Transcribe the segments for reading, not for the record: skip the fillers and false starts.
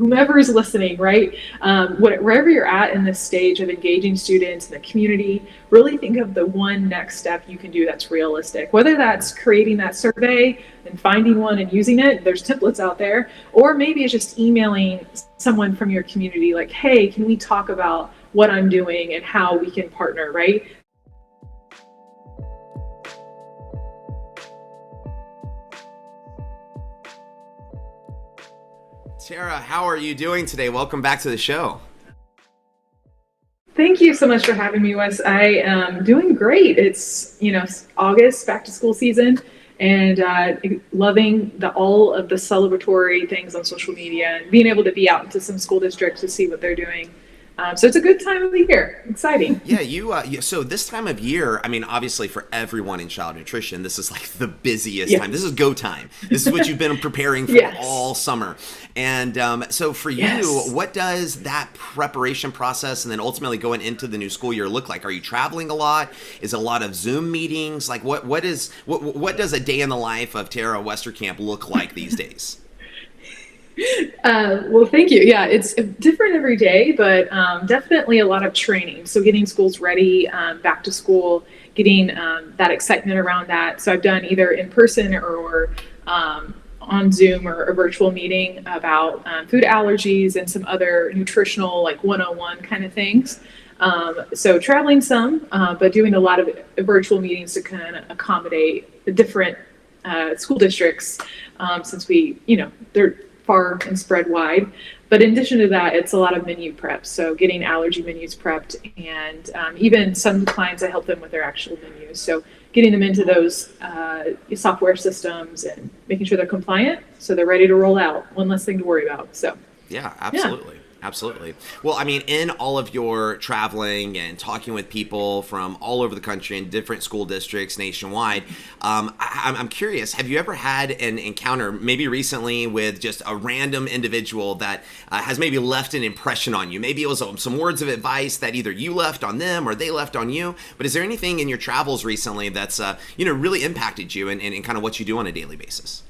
whomever is listening, right? Wherever you're at in this stage of engaging students in the community, really think of the one next step you can do that's realistic. Whether that's creating that survey and finding one and using it, there's templates out there, or maybe it's just emailing someone from your community like, hey, can we talk about what I'm doing and how we can partner, right? Tarrah, how are you doing today? Welcome back to the show. Thank you so much for having me, Wes. I am doing great. It's, August, back to school season, and loving all of the celebratory things on social media and being able to be out into some school districts to see what they're doing. So it's a good time of the year. Exciting. Yeah, so this time of year, I mean, obviously for everyone in child nutrition, this is like the busiest time. This is go time. This is what you've been preparing for all summer. And so for you, what does that preparation process and then ultimately going into the new school year look like? Are you traveling a lot? Is it a lot of Zoom meetings? Like what does a day in the life of Tarrah Westercamp look like these days? Well, thank you. Yeah, it's different every day, but definitely a lot of training. So getting schools ready, back to school, getting that excitement around that. So I've done either in person or on Zoom or a virtual meeting about food allergies and some other nutritional, like 101 kind of things. So traveling some, but doing a lot of virtual meetings to kind of accommodate the different school districts, since they're far and spread wide. But in addition to that, it's a lot of menu prep. So getting allergy menus prepped, and even some clients, I help them with their actual menus. So getting them into those software systems and making sure they're compliant so they're ready to roll out. One less thing to worry about. So yeah, absolutely. Absolutely. Well, I mean, in all of your traveling and talking with people from all over the country in different school districts nationwide, I'm curious, have you ever had an encounter maybe recently with just a random individual that has maybe left an impression on you? Maybe it was some words of advice that either you left on them or they left on you. But is there anything in your travels recently that's, really impacted you and kind of what you do on a daily basis?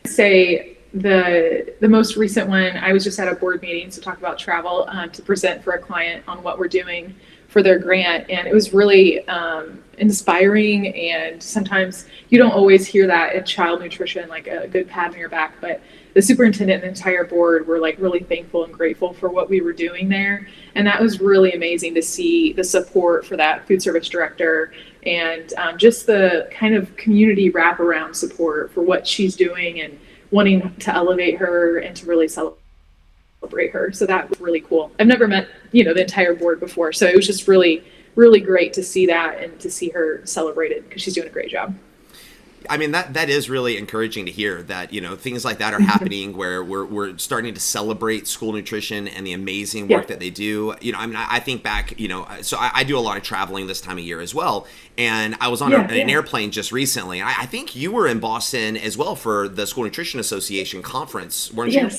Say the most recent one, I was just at a board meeting to talk about travel, to present for a client on what we're doing for their grant, and it was really inspiring. And sometimes you don't always hear that in child nutrition, like a good pat on your back, but the superintendent and the entire board were like really thankful and grateful for what we were doing there. And that was really amazing to see the support for that food service director, and just the kind of community wraparound support for what she's doing and wanting to elevate her and to really celebrate her. So that was really cool. I've never met, the entire board before. So it was just really, really great to see that and to see her celebrated because she's doing a great job. I mean, that is really encouraging to hear that, things like that are happening where we're starting to celebrate school nutrition and the amazing work that they do. I think back, so I do a lot of traveling this time of year as well. And I was on an airplane just recently. I think you were in Boston as well for the School Nutrition Association conference, weren't you?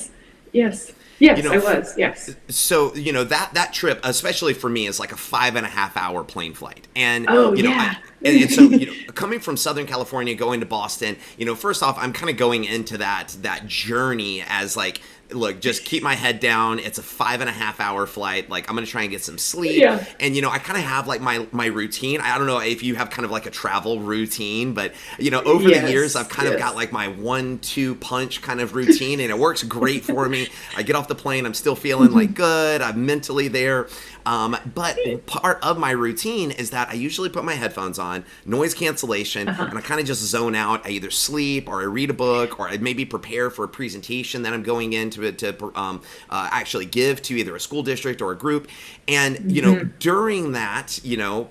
Yes. Yes, I was. Yes. So, that trip, especially for me, is like a 5.5 hour plane flight. And, and so, coming from Southern California, going to Boston, first off, I'm kind of going into that journey as like, look, just keep my head down. It's a 5.5 hour flight. Like, I'm going to try and get some sleep. Yeah. And, I kind of have like my routine. I don't know if you have kind of like a travel routine, but, over the years, I've kind of got like my 1-2 punch kind of routine, and it works great for me. I get off the plane. I'm still feeling like good. I'm mentally there. But part of my routine is that I usually put my headphones on, noise cancellation, and I kind of just zone out. I either sleep or I read a book or I maybe prepare for a presentation that I'm going in to actually give to either a school district or a group. And, during that,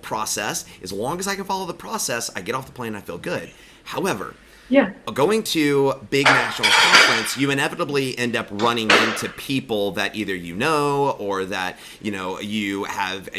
process, as long as I can follow the process, I get off the plane and I feel good. However, going to big national conference, you inevitably end up running into people that either or that you have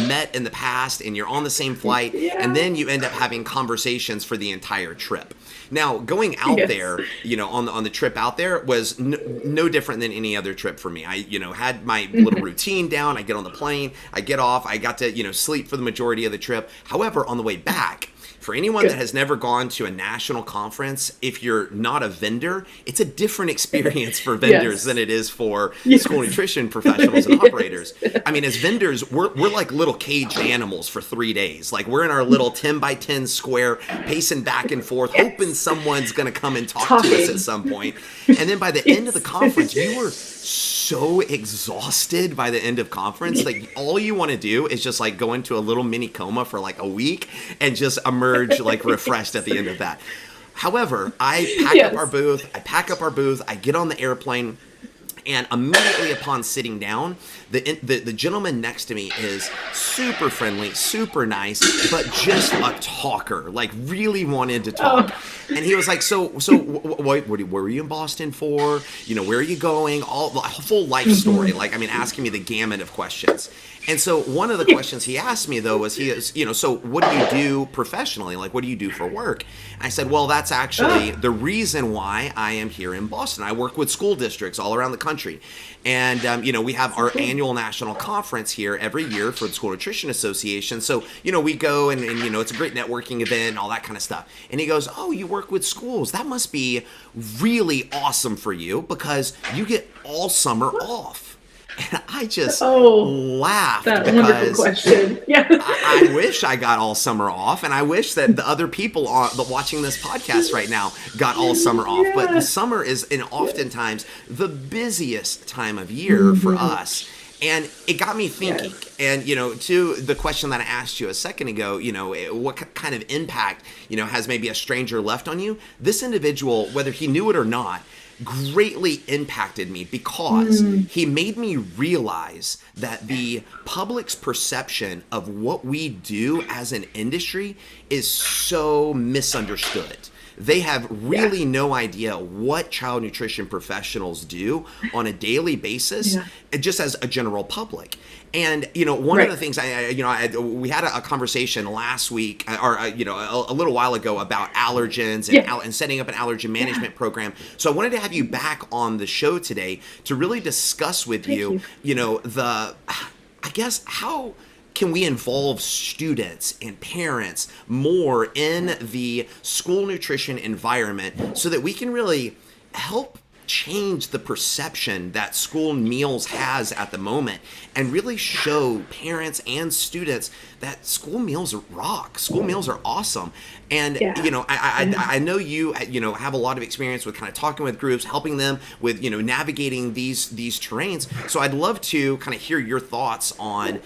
met in the past, and you're on the same flight, and then you end up having conversations for the entire trip. Now, going out there, on the trip out there was no different than any other trip for me. I had my little routine down. I get on the plane, I get off, I got to sleep for the majority of the trip. However, on the way back, For anyone that has never gone to a national conference, if you're not a vendor, it's a different experience for vendors than it is for school nutrition professionals and operators. I mean, as vendors, we're like little caged animals for 3 days. Like, we're in our little 10 by 10 square, pacing back and forth, hoping someone's going to come and talk to us at some point. And then by the end of the conference, you were so exhausted by the end of conference. Like, all you want to do is just like go into a little mini coma for like a week and just emerge like refreshed at the end of that. However, I pack up our booth, I get on the airplane, and immediately upon sitting down, the gentleman next to me is super friendly, super nice, but just a talker, like really wanted to talk. And he was like, so what were you in Boston for? You know, where are you going? All the full life story. Like, I mean, asking me the gamut of questions. And so one of the questions he asked me, though, was so what do you do professionally? Like, what do you do for work? And I said, well, that's actually the reason why I am here in Boston. I work with school districts all around the country. And, we have our annual national conference here every year for the School Nutrition Association. So, we go and it's a great networking event and all that kind of stuff. And he goes, oh, you work with schools. That must be really awesome for you because you get all summer off. And I just laughed. That wonderful question. Yeah. I wish I got all summer off, and I wish that the other people watching this podcast right now got all summer off. But the summer is oftentimes the busiest time of year for us. And it got me thinking. And, to the question that I asked you a second ago, what kind of impact, has maybe a stranger left on you? This individual, whether he knew it or not, greatly impacted me because he made me realize that the public's perception of what we do as an industry is so misunderstood. They have really no idea what child nutrition professionals do on a daily basis, just as a general public. And, one of the things we had a conversation last week or, a little while ago about allergens and setting up an allergen management program. So I wanted to have you back on the show today to really discuss with you, how can we involve students and parents more in the school nutrition environment so that we can really help change the perception that school meals has at the moment and really show parents and students that school meals rock. School meals are awesome. And, I know you, have a lot of experience with kind of talking with groups, helping them with, navigating these terrains. So I'd love to kind of hear your thoughts on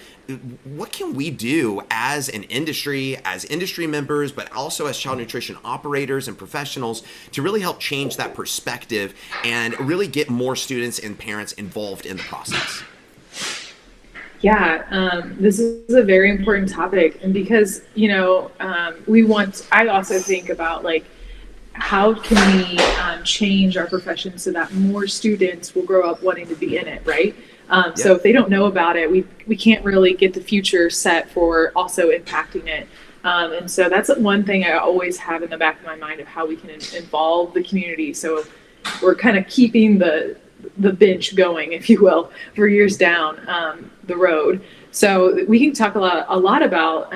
what can we do as an industry, as industry members, but also as child nutrition operators and professionals to really help change that perspective and really get more students and parents involved in the process. Yeah, this is a very important topic. And because, I also think about like, how can we change our profession so that more students will grow up wanting to be in it, right? So if they don't know about it, we can't really get the future set for also impacting it. And so that's one thing I always have in the back of my mind of how we can involve the community. So we're kind of keeping the bench going, if you will, for years down the road. So we can talk a lot about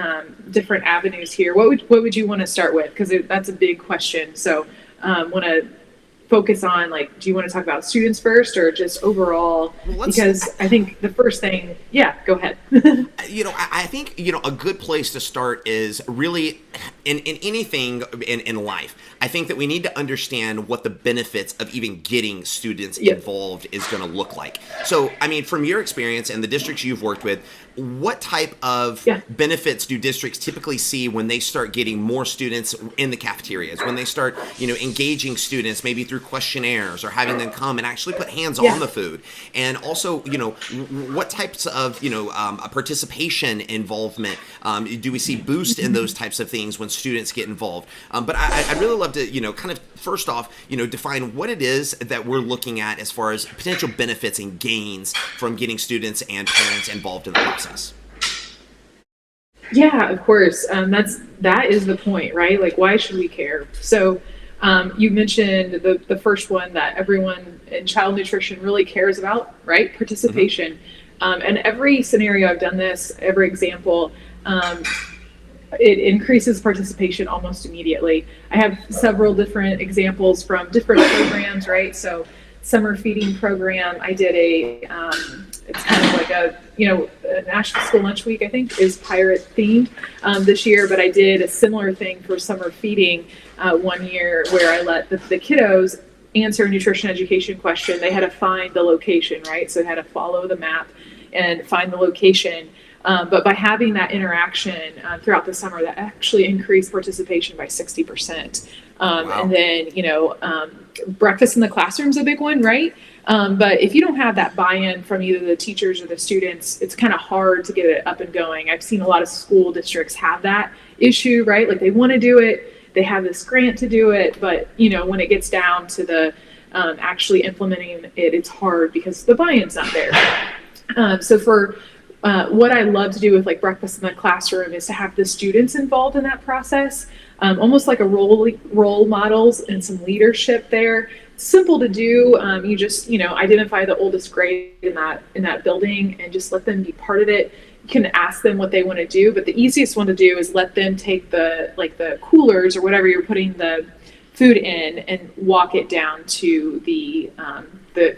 different avenues here. What would you want to start with? Because that's a big question. So want to focus on, like, do you want to talk about students first or just overall? Because I think the first thing, go ahead. I think, a good place to start is really in anything in life. I think that we need to understand what the benefits of even getting students involved is going to look like. So, I mean, from your experience and the districts you've worked with, what type of benefits do districts typically see when they start getting more students in the cafeterias, when they start, engaging students maybe through questionnaires or having them come and actually put hands on the food? And also, what types of, participation involvement do we see boost in those types of things when students get involved? But I'd really love to, kind of first off, define what it is that we're looking at as far as potential benefits and gains from getting students and parents involved in the process. Yeah, of course. That is the point, right? Like, why should we care? So you mentioned the first one that everyone in child nutrition really cares about, right? Participation. And every scenario I've done this, every example, it increases participation almost immediately. I have several different examples from different programs, right? So summer feeding program, I did it's kind of like a National School Lunch Week, I think, is pirate themed this year, but I did a similar thing for summer feeding one year where I let the kiddos answer a nutrition education question. They had to find the location, right? So they had to follow the map and find the location. But by having that interaction throughout the summer, that actually increased participation by 60%. Wow. And then, breakfast in the classroom is a big one, right? But if you don't have that buy-in from either the teachers or the students, it's kind of hard to get it up and going. I've seen a lot of school districts have that issue, right? Like they want to do it, they have this grant to do it, but when it gets down to the actually implementing it, it's hard because the buy-in's not there. So for what I love to do with like breakfast in the classroom is to have the students involved in that process, almost like a role models and some leadership there. Simple to do. You just identify the oldest grade in that building and just let them be part of it. You can ask them what they want to do, but the easiest one to do is let them take the coolers or whatever you're putting the food in and walk it down to the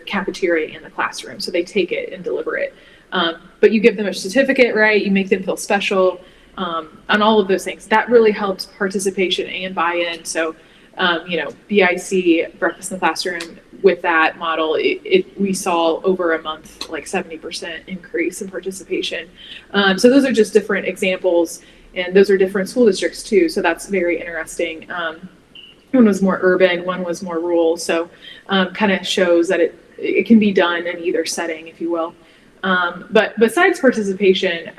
cafeteria in the classroom. So they take it and deliver it. But you give them a certificate, right? You make them feel special, on all of those things. That really helps participation and buy-in. So, BIC, breakfast in the classroom, with that model, we saw over a month, like 70% increase in participation. So those are just different examples, and those are different school districts too. So that's very interesting. One was more urban, one was more rural. So kind of shows that it can be done in either setting, if you will. But besides participation,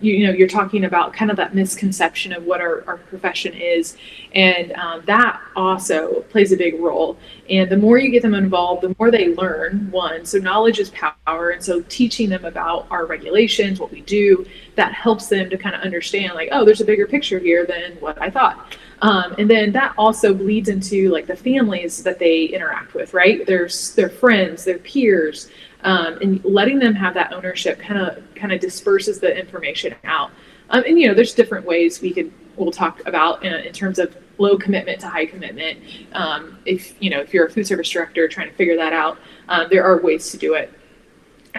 you're talking about kind of that misconception of what our profession is, and that also plays a big role. And the more you get them involved, the more they learn, one. So knowledge is power, and so teaching them about our regulations, what we do, that helps them to kind of understand, like, oh, there's a bigger picture here than what I thought. And then that also bleeds into like the families that they interact with, right? Their friends, their peers. And letting them have that ownership kind of disperses the information out. And there's different ways we'll talk about in terms of low commitment to high commitment. If you're a food service director trying to figure that out, there are ways to do it.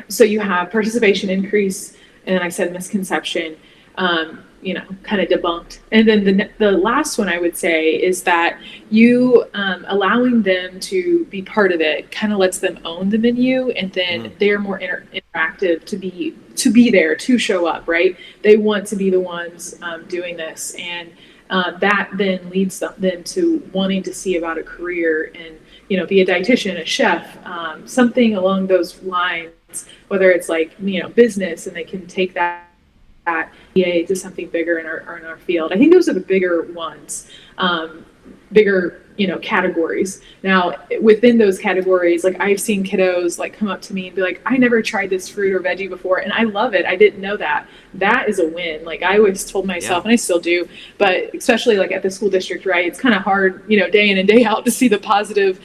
So you have participation increase, and then I said misconception, kind of debunked. And then the last one I would say is that you allowing them to be part of it kind of lets them own the menu, and then they're more interactive to be there, to show up, right? They want to be the ones doing this, and that then leads them to wanting to see about a career and be a dietitian, a chef, something along those lines, whether it's like business, and they can take that EA to something bigger in our field. I think those are the bigger ones, bigger categories. Now within those categories, like I've seen kiddos like come up to me and be like, I never tried this fruit or veggie before, and I love it. I didn't know that. That is a win. Like I always told myself, and I still do, but especially like at the school district, right? It's kind of hard, day in and day out to see the positive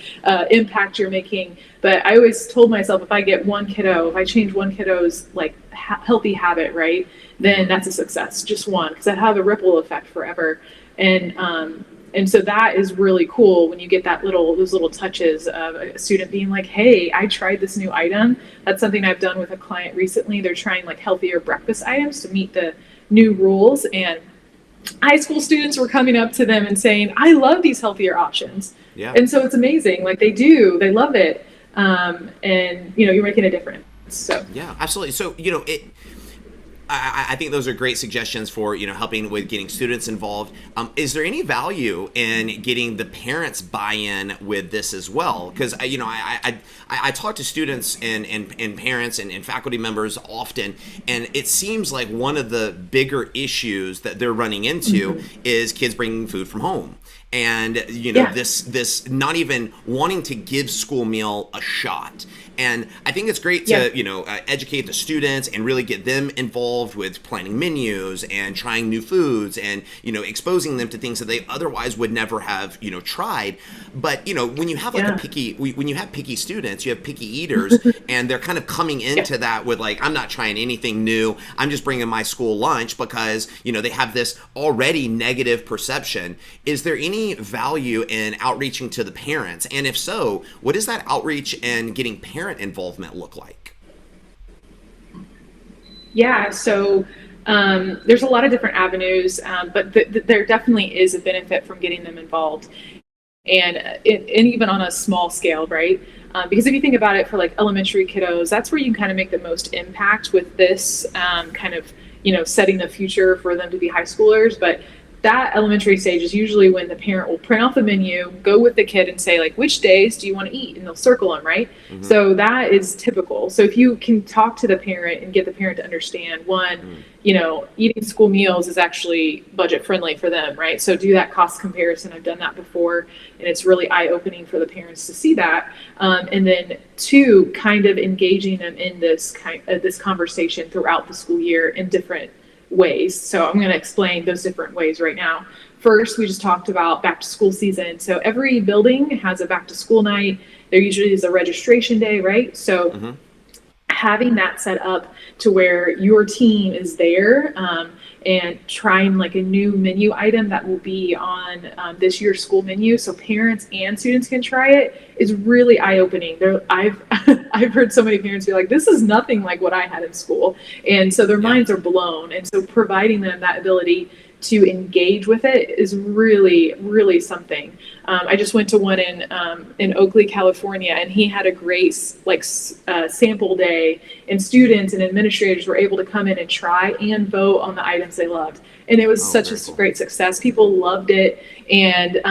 impact you're making. But I always told myself, if I change one kiddo's like healthy habit, right, then that's a success, just one, because I have a ripple effect forever. And so that is really cool when you get those little touches of a student being like, hey, I tried this new item. That's something I've done with a client recently. They're trying like healthier breakfast items to meet the new rules. And high school students were coming up to them and saying, I love these healthier options. Yeah. And so it's amazing. Like they love it. And you're making a difference. So yeah, absolutely. So, I think those are great suggestions for helping with getting students involved. Is there any value in getting the parents buy-in with this as well? Because I talk to students and parents and faculty members often, and it seems like one of the bigger issues that they're running into is kids bringing food from home. and this not even wanting to give school meal a shot. And I think it's great to educate the students and really get them involved with planning menus and trying new foods and exposing them to things that they otherwise would never have tried. But when you have when you have picky students, you have picky eaters, and they're kind of coming into that with like, I'm not trying anything new. I'm just bringing my school lunch because they have this already negative perception. Is there any value in outreaching to the parents? And if so, what does that outreach and getting parent involvement look like? Yeah, so there's a lot of different avenues, but there definitely is a benefit from getting them involved, and even on a small scale, right? Because if you think about it, for like elementary kiddos, that's where you can kind of make the most impact with this kind of setting the future for them to be high schoolers. But that elementary stage is usually when the parent will print off the menu, go with the kid and say like, which days do you want to eat? And they'll circle them, right? Mm-hmm. So that is typical. So if you can talk to the parent and get the parent to understand, one, eating school meals is actually budget friendly for them, right? So do that cost comparison. I've done that before, and it's really eye-opening for the parents to see that. And then two, kind of engaging them in this conversation throughout the school year in different ways. So I'm going to explain those different ways right now. First, we just talked about back to school season. So every building has a back to school night. There usually is a registration day, right? So having that set up to where your team is there and trying like a new menu item that will be on this year's school menu, so parents and students can try it, is really eye-opening. I've heard so many parents be like, this is nothing like what I had in school. And so their minds are blown. And so providing them that ability to engage with it is really, really something. I just went to one in Oakley, California, and he had a great sample day, and students and administrators were able to come in and try and vote on the items they loved. And it was such a great success. People loved it. And,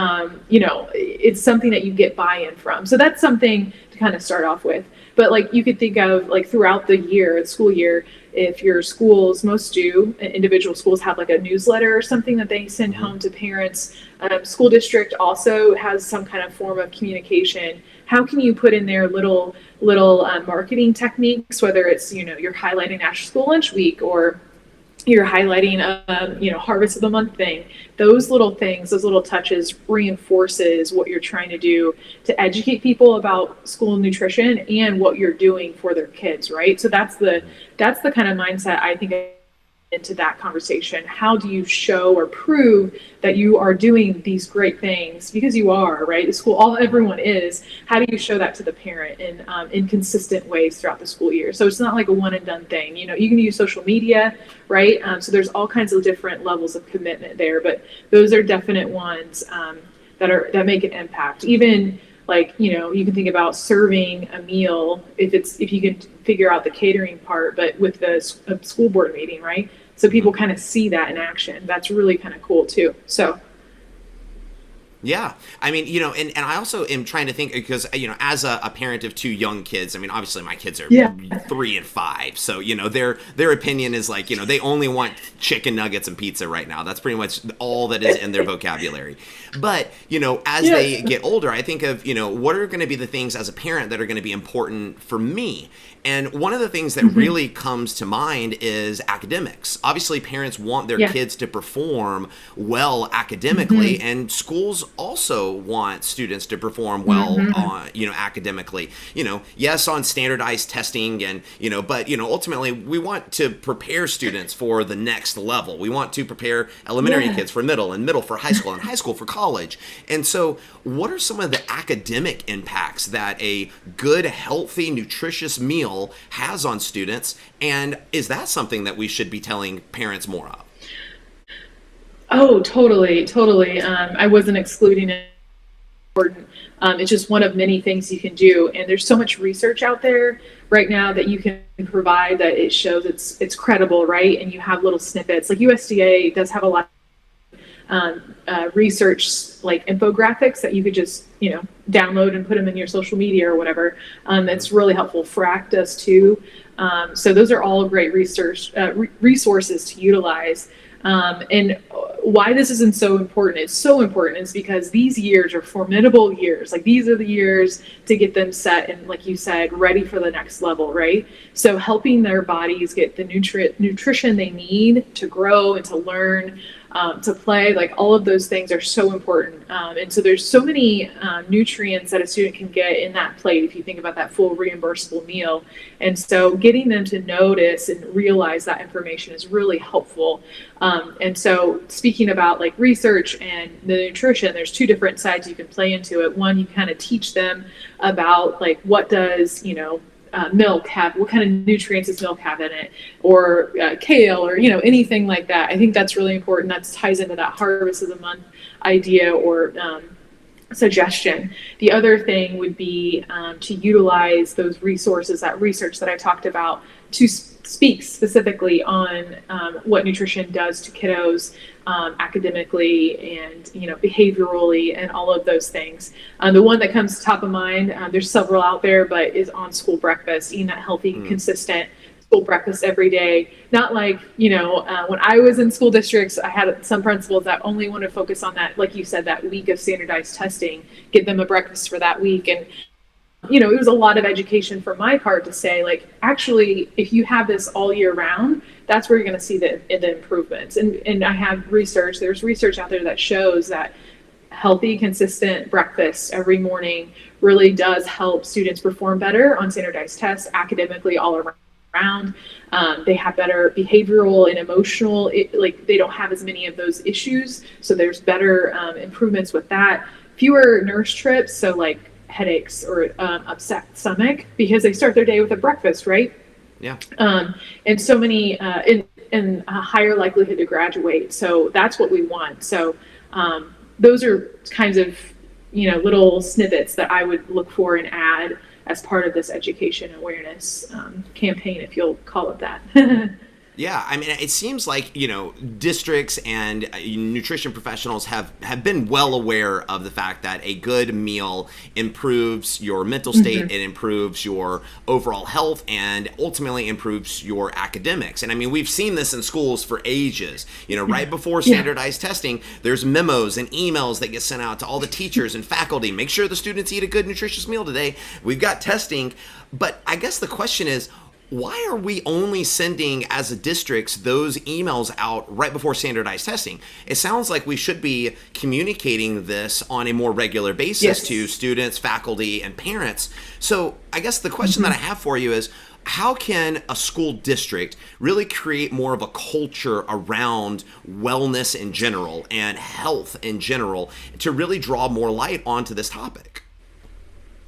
it's something that you get buy-in from. So that's something to kind of start off with. But like you could think of like throughout the year, the school year, if your schools, most do, individual schools have like a newsletter or something that they send home to parents. School district also has some kind of form of communication. How can you put in there little marketing techniques, whether it's, you're highlighting National School Lunch Week, or you're highlighting Harvest of the Month thing. Those little things, those little touches reinforces what you're trying to do to educate people about school nutrition and what you're doing for their kids, right? So that's the kind of mindset I think into that conversation. How do you show or prove that you are doing these great things? Because you are, right? The school, everyone is. How do you show that to the parent in consistent ways throughout the school year? So it's not like a one and done thing. You can use social media, right? So there's all kinds of different levels of commitment there, but those are definite ones that make an impact. Even like, you can think about serving a meal if you can figure out the catering part, but with the school board meeting, right? So people kind of see that in action. That's really kind of cool too. So. Yeah. I mean, and I also am trying to think, because, as a parent of two young kids, I mean, obviously my kids are 3 and 5. So, their opinion is like, they only want chicken nuggets and pizza right now. That's pretty much all that is in their vocabulary. But, as they get older, I think of, what are going to be the things as a parent that are going to be important for me? And one of the things that really comes to mind is academics. Obviously, parents want their kids to perform well academically, and schools also want students to perform well, academically. Yes, on standardized testing, and but ultimately we want to prepare students for the next level. We want to prepare elementary kids for middle, and middle for high school, and high school for college. And so, what are some of the academic impacts that a good, healthy, nutritious meal has on students, and is that something that we should be telling parents more of? Oh, totally. I wasn't excluding it. It's just one of many things you can do, and there's so much research out there right now that you can provide that it shows it's credible, right? And you have little snippets. Like USDA does have a lot research, like infographics that you could just download and put them in your social media or whatever. It's really helpful. FRAC does too. So those are all great research resources to utilize. And why this isn't so important, it's so important, is because these years are formidable years. Like, these are the years to get them set and, like you said, ready for the next level, right? So helping their bodies get the nutrition they need to grow and to learn, to play, like all of those things are so important. And so there's so many nutrients that a student can get in that plate if you think about that full reimbursable meal. And so getting them to notice and realize that information is really helpful. And so speaking about like research and the nutrition, there's two different sides you can play into it. One, you kind of teach them about like, what does, milk have, what kind of nutrients does milk have in it, or kale, or anything like that. I think that's really important. That ties into that harvest of the month idea or suggestion. The other thing would be to utilize those resources, that research that I talked about, to speak specifically on what nutrition does to kiddos academically and behaviorally and all of those things. The one that comes top of mind, there's several out there, but is on school breakfast, eating that healthy, consistent school breakfast every day. Not like, when I was in school districts, I had some principals that only want to focus on that, like you said, that week of standardized testing, give them a breakfast for that week. And it was a lot of education for my part to say, like, actually, if you have this all year round, that's where you're going to see the improvements. And I have research, there's research out there that shows that healthy, consistent breakfast every morning really does help students perform better on standardized tests, academically all around. They have better behavioral and emotional, they don't have as many of those issues. So there's better improvements with that. Fewer nurse trips, so like headaches or upset stomach, because they start their day with a breakfast, right? Yeah. And so many in a higher likelihood to graduate. So that's what we want. So those are kinds of little snippets that I would look for and add as part of this education awareness campaign, if you'll call it that. Yeah, I mean, it seems like, districts and nutrition professionals have been well aware of the fact that a good meal improves your mental state, it improves your overall health, and ultimately improves your academics. And I mean, we've seen this in schools for ages. Right before standardized testing, there's memos and emails that get sent out to all the teachers and faculty. Make sure the students eat a good, nutritious meal today. We've got testing. But I guess the question is, why are we only sending, as a districts, those emails out right before standardized testing? It sounds like we should be communicating this on a more regular basis to students, faculty, and parents. So I guess the question that I have for you is, how can a school district really create more of a culture around wellness in general and health in general to really draw more light onto this topic?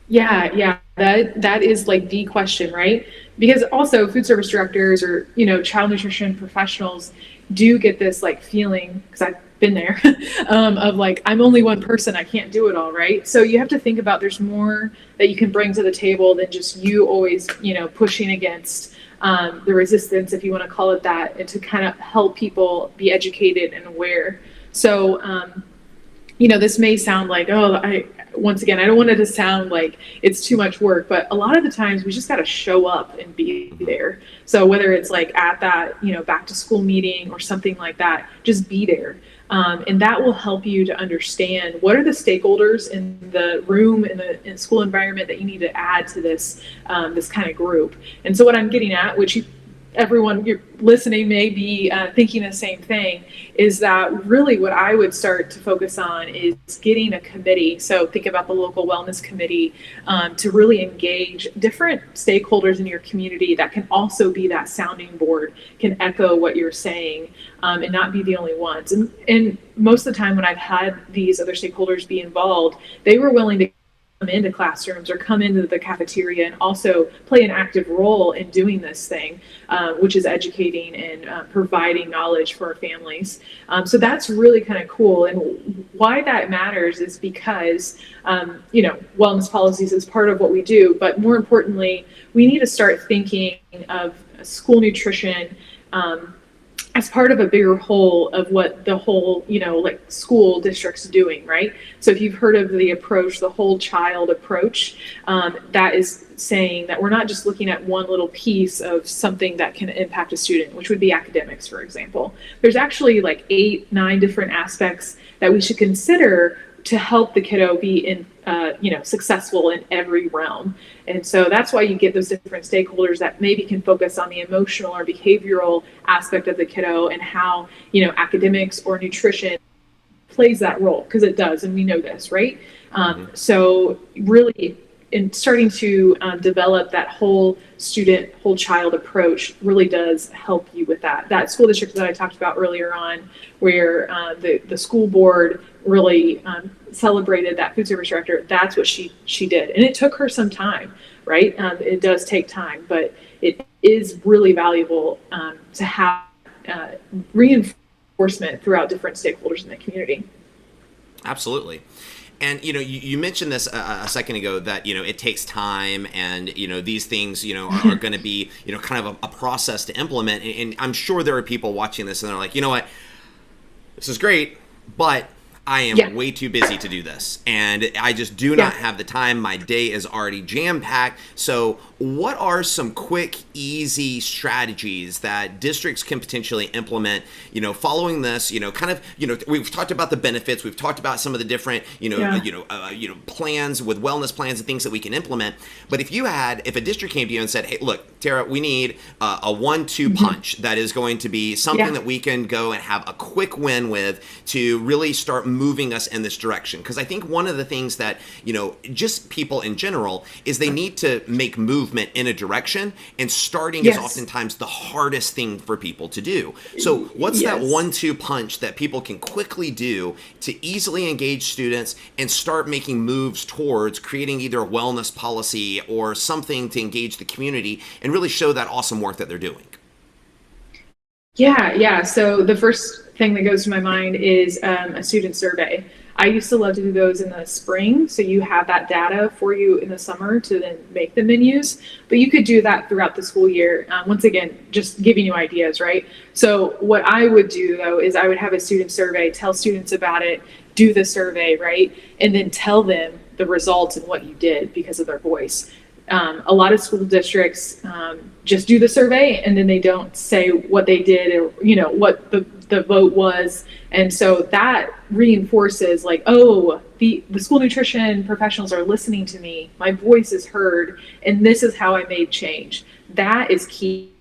Yeah, that is like the question, right? Because also food service directors or, child nutrition professionals do get this like feeling, because I've been there, of like, I'm only one person, I can't do it all, right? So you have to think about there's more that you can bring to the table than just you always, pushing against the resistance, if you want to call it that, and to kind of help people be educated and aware. So, this may sound like, once again, I don't want it to sound like it's too much work, but a lot of the times we just got to show up and be there. So whether it's like at that, back to school meeting or something like that, just be there. And that will help you to understand what are the stakeholders in the room, in the school environment that you need to add to this, this kind of group. And so what I'm getting at, which everyone you're listening may be thinking the same thing, is that really what I would start to focus on is getting a committee. So think about the local wellness committee to really engage different stakeholders in your community that can also be that sounding board, can echo what you're saying, and not be the only ones. And most of the time when I've had these other stakeholders be involved, they were willing to come into classrooms or come into the cafeteria and also play an active role in doing this thing, which is educating and providing knowledge for our families. So that's really kind of cool. And why that matters is because, wellness policies is part of what we do, but more importantly, we need to start thinking of school nutrition as part of a bigger whole of what the whole, like school district's doing, right? So if you've heard of the approach, the whole child approach, that is saying that we're not just looking at one little piece of something that can impact a student, which would be academics, for example. There's actually like 8, 9 different aspects that we should consider to help the kiddo be successful in every realm. And so that's why you get those different stakeholders that maybe can focus on the emotional or behavioral aspect of the kiddo and how, academics or nutrition plays that role, because it does, and we know this, right? So really in starting to develop that whole student, whole child approach really does help you with that. That school district that I talked about earlier on, where the school board really celebrated that food service director, that's what she did. And it took her some time, right? It does take time, but it is really valuable to have reinforcement throughout different stakeholders in the community. Absolutely. And, you mentioned this a second ago that, it takes time and, these things, are going to be, kind of a process to implement. And I'm sure there are people watching this and they're like, you know what, this is great, but I am way too busy to do this. And I just do not have the time. My day is already jam-packed. So what are some quick, easy strategies that districts can potentially implement, following this, we've talked about the benefits. We've talked about some of the different, plans with wellness plans and things that we can implement. But if a district came to you and said, hey, look, Tarrah, we need a 1-2 punch that is going to be something that we can go and have a quick win with to really start moving us in this direction. Because I think one of the things that, just people in general is they need to make movement in a direction, and starting is oftentimes the hardest thing for people to do. So what's that 1-2 punch that people can quickly do to easily engage students and start making moves towards creating either a wellness policy or something to engage the community and really show that awesome work that they're doing? Yeah. So the first thing that goes to my mind is a student survey. I used to love to do those in the spring, so you have that data for you in the summer to then make the menus, but you could do that throughout the school year. Once again, just giving you ideas, right? So what I would do though is I would have a student survey, tell students about it, do the survey, right? And then tell them the results and what you did because of their voice. A lot of school districts just do the survey and then they don't say what they did or what the vote was, and so that reinforces like, oh, the school nutrition professionals are listening to me, my voice is heard, and this is how I made change. That is key.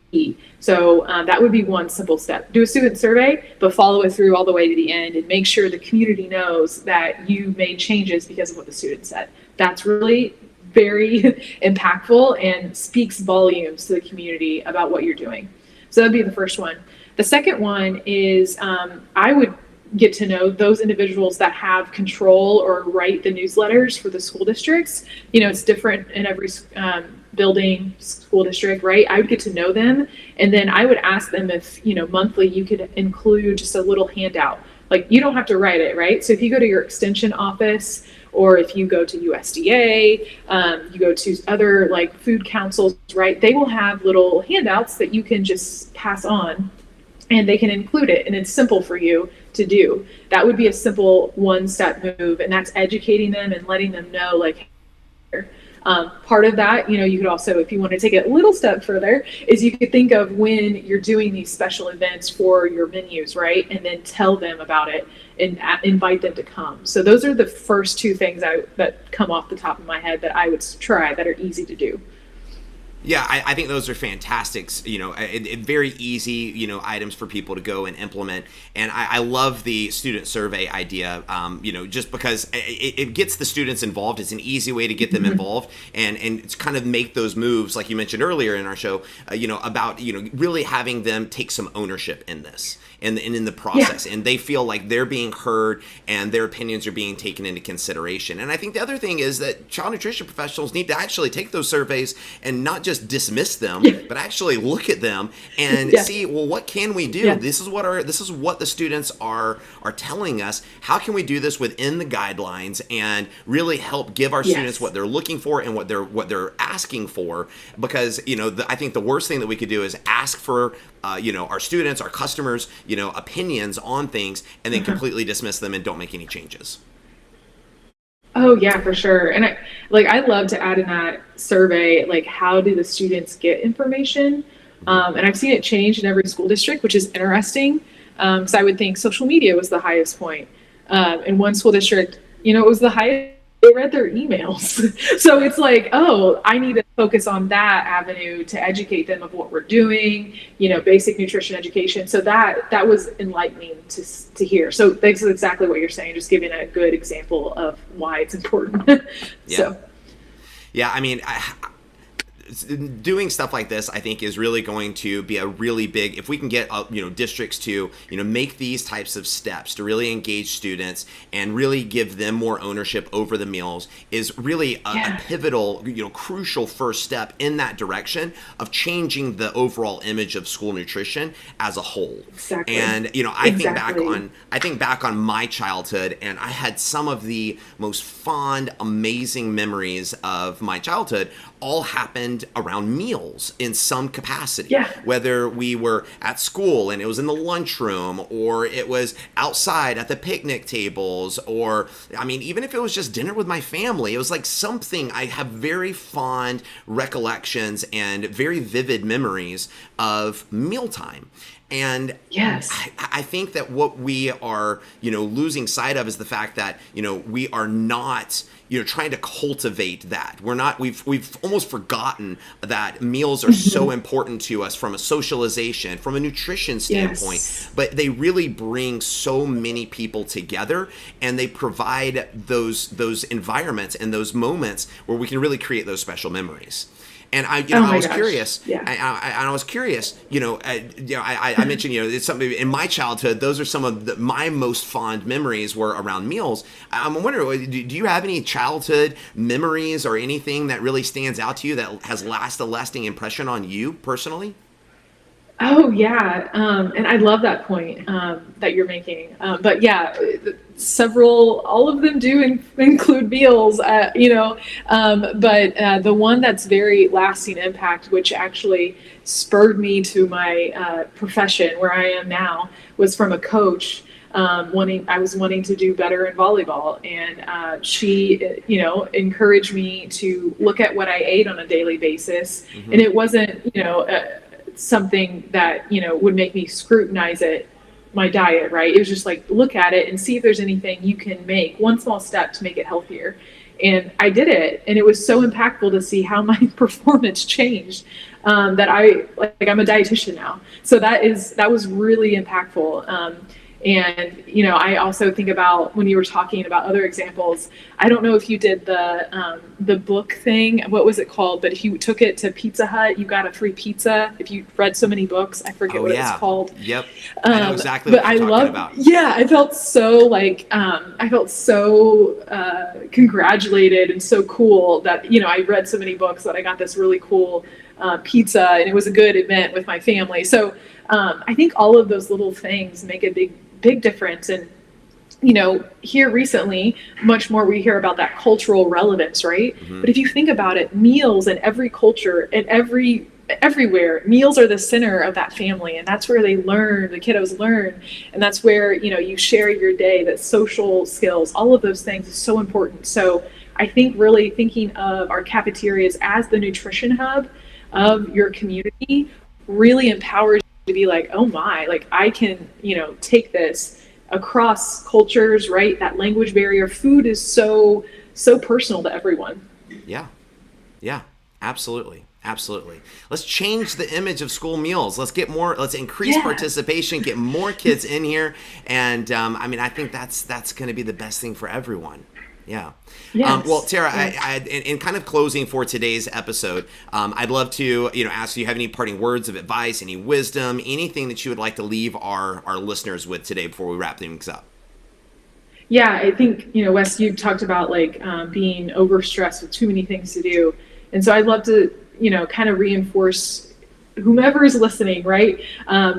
So that would be one simple step. Do a student survey, but follow it through all the way to the end and make sure the community knows that you made changes because of what the student said. That's really very impactful and speaks volumes to the community about what you're doing. So that'd be the first one. The second one is I would get to know those individuals that have control or write the newsletters for the school districts. It's different in every building, school district, right? I would get to know them, and then I would ask them if, monthly you could include just a little handout. Like, you don't have to write it, right? So if you go to your extension office, or if you go to USDA, you go to other like food councils, right? They will have little handouts that you can just pass on, and they can include it, and it's simple for you to do. That would be a simple one-step move, and that's educating them and letting them know, like, part of that, you could also, if you want to take it a little step further, is you could think of when you're doing these special events for your menus, right? And then tell them about it and invite them to come. So those are the first 2 things that come off the top of my head that I would try that are easy to do. Yeah, I think those are fantastic, very easy, items for people to go and implement. And I love the student survey idea, just because it gets the students involved. It's an easy way to get them involved and it's kind of make those moves, like you mentioned earlier in our show, about, really having them take some ownership in this and in the process. And they feel like they're being heard and their opinions are being taken into consideration. And I think the other thing is that child nutrition professionals need to actually take those surveys and not just dismiss them, Yeah. but actually look at them and Yeah. see, well, what can we do? Yeah. This is what the students are telling us. How can we do this within the guidelines and really help give our students what they're looking for and what they're asking for? Because I think the worst thing that we could do is ask for our students, our customers, opinions on things, and then completely dismiss them and don't make any changes. Oh yeah, for sure. And I love to add in that survey, like, how do the students get information? And I've seen it change in every school district, which is interesting. Because I would think social media was the highest point. In one school district, it was the highest. They read their emails. So it's like, oh, I need to focus on that avenue to educate them of what we're doing, basic nutrition education. So that was enlightening to hear. So that's exactly what you're saying, just giving a good example of why it's important. Yeah. So. Yeah, I mean, doing stuff like this, I think, is really going to be a really big, if we can get districts to make these types of steps to really engage students and really give them more ownership over the meals, is really a pivotal, crucial first step in that direction of changing the overall image of school nutrition as a whole. Exactly. And I think back on my childhood, and I had some of the most fond, amazing memories of my childhood all happened around meals in some capacity. Yeah. Whether we were at school and it was in the lunchroom, or it was outside at the picnic tables, or even if it was just dinner with my family, it was like something. I have very fond recollections and very vivid memories of mealtime. And yes, I think that what we are, losing sight of is the fact that, we are not, trying to cultivate that. We've almost forgotten that meals are so important to us from a socialization, from a nutrition standpoint, but they really bring so many people together, and they provide those environments and those moments where we can really create those special memories. And I was curious. Yeah. I was curious. I mentioned, it's something in my childhood. Those are some of my most fond memories were around meals. I'm wondering, do you have any childhood memories or anything that really stands out to you that has a lasting impression on you personally? Oh yeah, and I love that point that you're making. But yeah, all of them do include meals, but the one that's very lasting impact, which actually spurred me to my profession where I am now, was from a coach. I was wanting to do better in volleyball, and she, encouraged me to look at what I ate on a daily basis, and it wasn't, something that would make me scrutinize my diet, right? It was just like, look at it and see if there's anything you can make one small step to make it healthier. And I did it, and it was so impactful to see how my performance changed, that I'm a dietitian now, so that was really impactful. And I also think about when you were talking about other examples. I don't know if you did the book thing. What was it called? But if you took it to Pizza Hut, you got a free pizza. If you read so many books, I forget what it's called. Yep. I know exactly what you're talking about. Yeah, I felt so congratulated and so cool that I read so many books that I got this really cool pizza, and it was a good event with my family. So I think all of those little things make a big difference. And here recently, much more we hear about that cultural relevance, right? But if you think about it, meals in every culture and everywhere, meals are the center of that family, and that's where the kiddos learn, and that's where you share your day. That social skills, all of those things is so important. So I think really thinking of our cafeterias as the nutrition hub of your community really empowers you to be like, oh my, like I can take this across cultures, right? That language barrier. Food is so personal to everyone. Yeah, absolutely. Let's change the image of school meals. Let's increase participation, get more kids in here. And I think that's going to be the best thing for everyone. Yeah. Yes. Well, Tarrah, yes. In kind of closing for today's episode, I'd love to, ask if you have any parting words of advice, any wisdom, anything that you would like to leave our listeners with today before we wrap things up. Yeah, I think, Wes, you talked about being overstressed with too many things to do. And so I'd love to, kind of reinforce whomever is listening, right?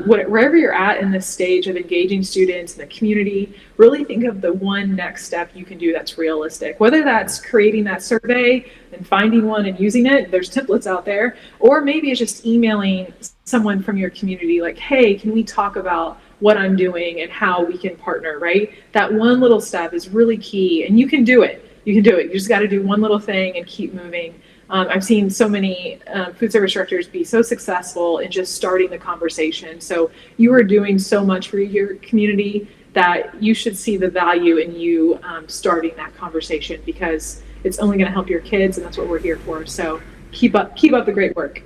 Wherever you're at in this stage of engaging students in the community, really think of the one next step you can do that's realistic. Whether that's creating that survey and finding one and using it, there's templates out there, or maybe it's just emailing someone from your community like, hey, can we talk about what I'm doing and how we can partner, right? That one little step is really key, and you can do it. You can do it. You just got to do one little thing and keep moving. I've seen so many food service directors be so successful in just starting the conversation. So you are doing so much for your community that you should see the value in you starting that conversation, because it's only going to help your kids, and that's what we're here for. So keep up the great work.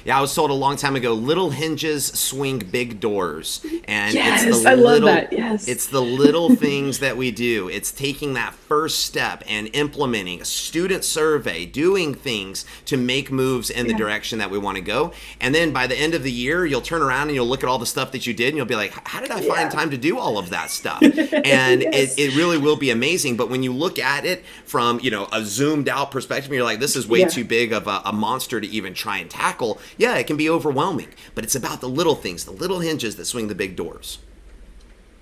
Yeah, I was told a long time ago, little hinges swing big doors. And yes, it's the I love little, that. Yes. It's the little things that we do. It's taking that first step and implementing a student survey, doing things to make moves in the direction that we want to go. And then by the end of the year, you'll turn around and you'll look at all the stuff that you did and you'll be like, how did I find time to do all of that stuff? And it really will be amazing. But when you look at it from, a zoomed out perspective, you're like, this is way too big of a monster to even try and tackle. Yeah, it can be overwhelming, but it's about the little things, the little hinges that swing the big doors.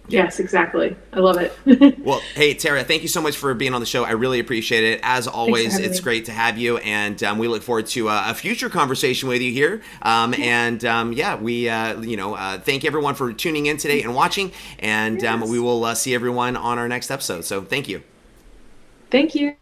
Yes, exactly. I love it. Well, hey, Tarrah, thank you so much for being on the show. I really appreciate it. As always, it's great to have you, and we look forward to a future conversation with you here. We thank everyone for tuning in today and watching, and we will see everyone on our next episode. So thank you. Thank you.